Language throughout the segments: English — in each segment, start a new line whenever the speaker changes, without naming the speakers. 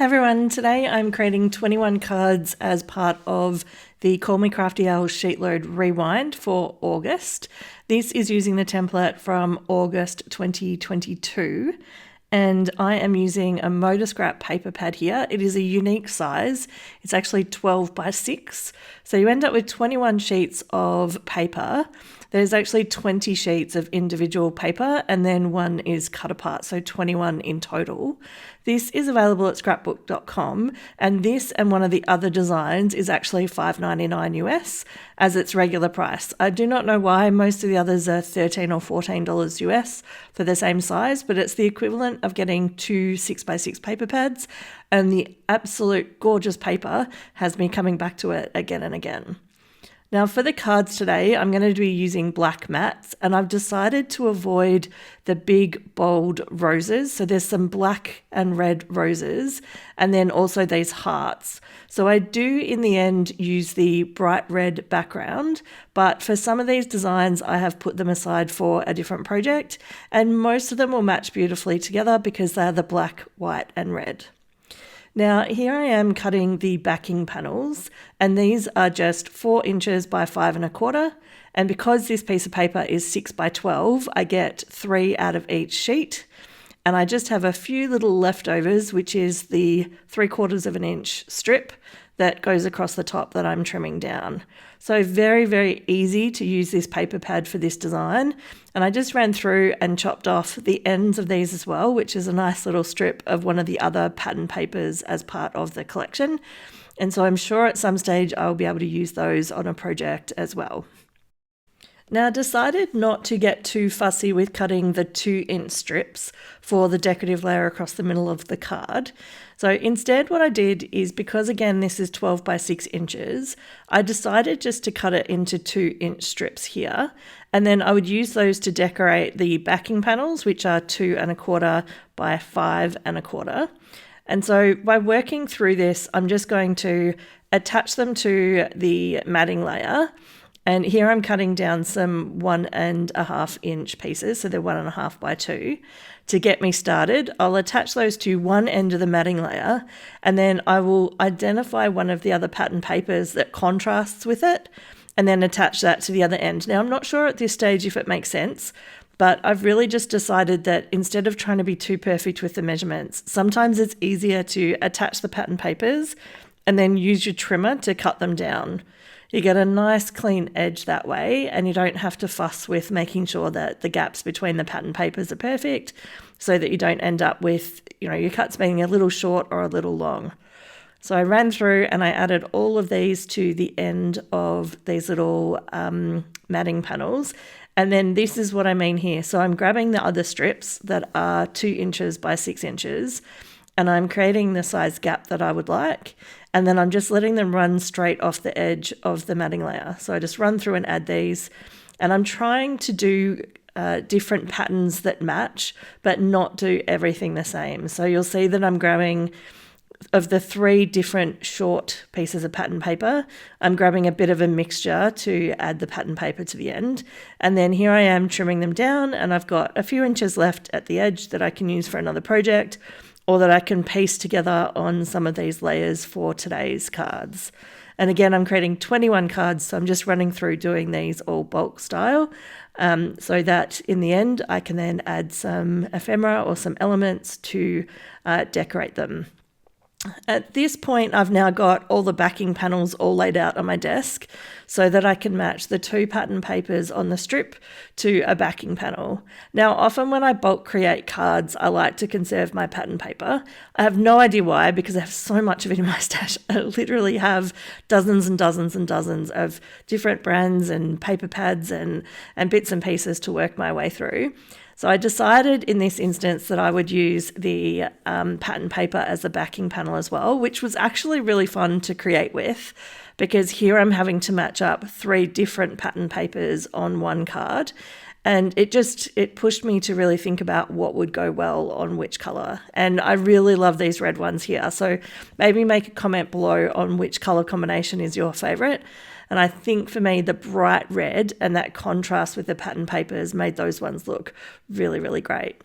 Everyone, today I'm creating 21 cards as part of the Call Me Crafty SheetLoad Rewind for August. This is using the template from August 2022 and I am using a ModaScrap paper pad here. It is a unique size. It's actually 12 by 6. So you end up with 21 sheets of paper. There's actually 20 sheets of individual paper and then one is cut apart, so 21 in total. This is available at scrapbook.com and this and one of the other designs is actually $5.99 US as its regular price. I do not know why most of the others are $13 or $14 US for the same size, but it's the equivalent of getting two 6x6 paper pads, and the absolute gorgeous paper has me coming back to it again and again. Now for the cards today, I'm going to be using black mats and I've decided to avoid the big bold roses. So there's some black and red roses and then also these hearts. So I do in the end use the bright red background, but for some of these designs, I have put them aside for a different project and most of them will match beautifully together because they're the black, white and red. Now here I am cutting the backing panels and these are just 4 inches by 5 1/4, and because this piece of paper is 6 by 12 I get 3 out of each sheet and I just have a few little leftovers, which is the 3/4 of an inch strip that goes across the top that I'm trimming down. So very, very easy to use this paper pad for this design. And I just ran through and chopped off the ends of these as well, which is a nice little strip of one of the other pattern papers as part of the collection. And so I'm sure at some stage I'll be able to use those on a project as well. Now I decided not to get too fussy with cutting the 2-inch strips for the decorative layer across the middle of the card. So instead what I did is, because again this is 12 by 6 inches, I decided just to cut it into 2-inch strips here, and then I would use those to decorate the backing panels, which are 2 1/4 by 5 1/4. And so by working through this, I'm just going to attach them to the matting layer. And here I'm cutting down some 1 1/2 inch pieces, so they're 1 1/2 by 2. To get me started, I'll attach those to one end of the matting layer, and then I will identify one of the other pattern papers that contrasts with it, and then attach that to the other end. Now, I'm not sure at this stage if it makes sense, but I've really just decided that instead of trying to be too perfect with the measurements, sometimes it's easier to attach the pattern papers and then use your trimmer to cut them down. You get a nice clean edge that way, and you don't have to fuss with making sure that the gaps between the pattern papers are perfect so that you don't end up with, your cuts being a little short or a little long. So I ran through and I added all of these to the end of these little matting panels. And then this is what I mean here. So I'm grabbing the other strips that are 2 inches by 6 inches and I'm creating the size gap that I would like. And then I'm just letting them run straight off the edge of the matting layer. So I just run through and add these, and I'm trying to do different patterns that match, but not do everything the same. So you'll see that I'm grabbing, of the 3 different short pieces of pattern paper, I'm grabbing a bit of a mixture to add the pattern paper to the end. And then here I am trimming them down, and I've got a few inches left at the edge that I can use for another project, or that I can piece together on some of these layers for today's cards. And again, I'm creating 21 cards, so I'm just running through doing these all bulk style, so that in the end I can then add some ephemera or some elements to decorate them. At this point, I've now got all the backing panels all laid out on my desk so that I can match the 2 pattern papers on the strip to a backing panel. Now, often when I bulk create cards, I like to conserve my pattern paper. I have no idea why, because I have so much of it in my stash. I literally have dozens and dozens and dozens of different brands and paper pads and bits and pieces to work my way through. So I decided in this instance that I would use the pattern paper as the backing panel as well, which was actually really fun to create with, because here I'm having to match up 3 different pattern papers on one card. And it pushed me to really think about what would go well on which color. And I really love these red ones here. So maybe make a comment below on which color combination is your favorite. And I think for me, the bright red and that contrast with the pattern papers made those ones look really, really great.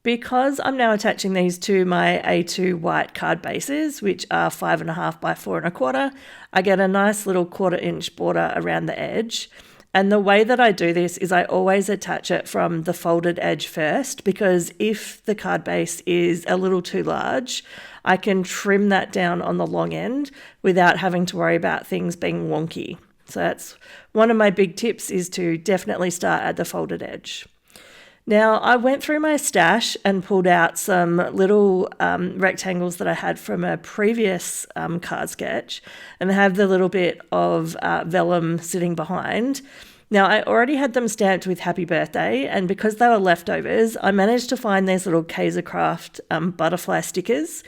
Because I'm now attaching these to my A2 white card bases, which are 5.5 by 4.25, I get a nice little 1/4-inch border around the edge. And the way that I do this is I always attach it from the folded edge first, because if the card base is a little too large, I can trim that down on the long end without having to worry about things being wonky. So that's one of my big tips, is to definitely start at the folded edge. Now, I went through my stash and pulled out some little rectangles that I had from a previous card sketch, and they have the little bit of vellum sitting behind. Now, I already had them stamped with happy birthday, and because they were leftovers, I managed to find these little Kaisercraft butterfly stickers,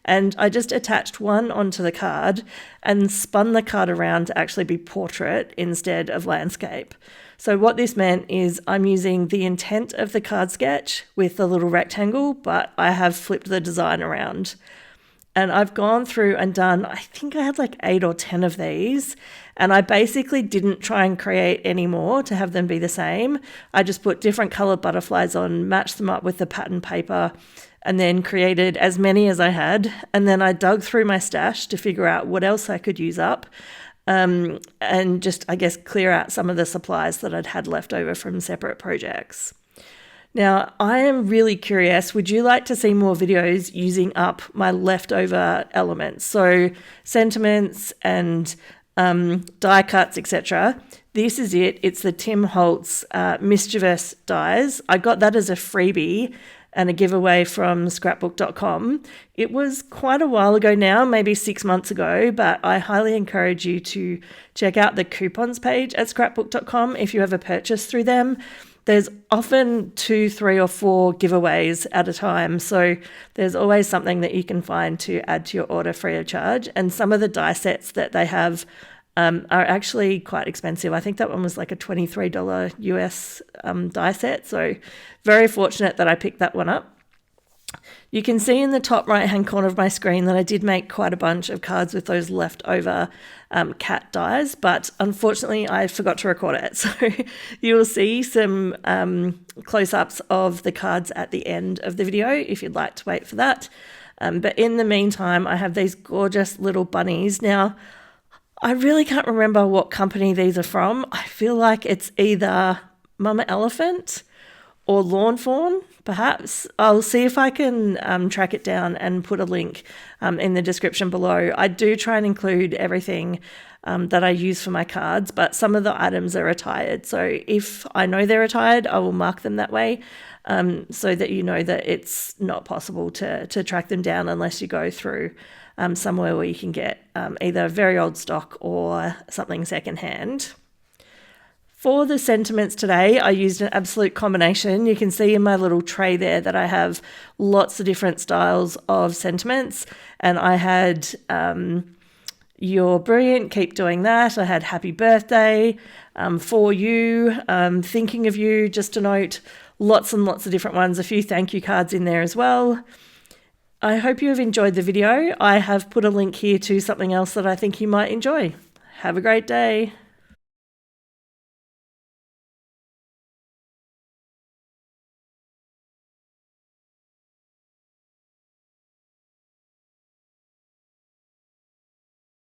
and I just attached one onto the card and spun the card around to actually be portrait instead of landscape. So what this meant is I'm using the intent of the card sketch with the little rectangle, but I have flipped the design around. And I've gone through and done, I think I had like 8 or 10 of these, and I basically didn't try and create any more to have them be the same. I just put different colored butterflies on, matched them up with the pattern paper, and then created as many as I had. And then I dug through my stash to figure out what else I could use up. And just, I guess, clear out some of the supplies that I'd had left over from separate projects. Now, I am really curious, would you like to see more videos using up my leftover elements? So sentiments and die cuts, etc. This is it. It's the Tim Holtz Mischievous dies. I got that as a freebie and a giveaway from scrapbook.com. It was quite a while ago now, maybe 6 months ago, but I highly encourage you to check out the coupons page at scrapbook.com if you have a purchase through them. There's often 2, 3, or 4 giveaways at a time, so there's always something that you can find to add to your order free of charge. And some of the die sets that they have are actually quite expensive. I think that one was like a $23 US die set, so very fortunate that I picked that one up. You can see in the top right hand corner of my screen that I did make quite a bunch of cards with those leftover cat dies, but unfortunately I forgot to record it. So you will see some close-ups of the cards at the end of the video if you'd like to wait for that. But in the meantime, I have these gorgeous little bunnies. Now, I really can't remember what company these are from. I feel like it's either Mama Elephant or Lawn Fawn, perhaps. I'll see if I can track it down and put a link in the description below. I do try and include everything that I use for my cards, but some of the items are retired. So if I know they're retired, I will mark them that way so that you know that it's not possible to track them down unless you go through somewhere where you can get either very old stock or something secondhand. For the sentiments today, I used an absolute combination. You can see in my little tray there that I have lots of different styles of sentiments, and I had You're Brilliant, Keep Doing That. I had Happy Birthday, For You, Thinking of You, just to note, lots and lots of different ones, a few thank you cards in there as well. I hope you have enjoyed the video. I have put a link here to something else that I think you might enjoy. Have a great day.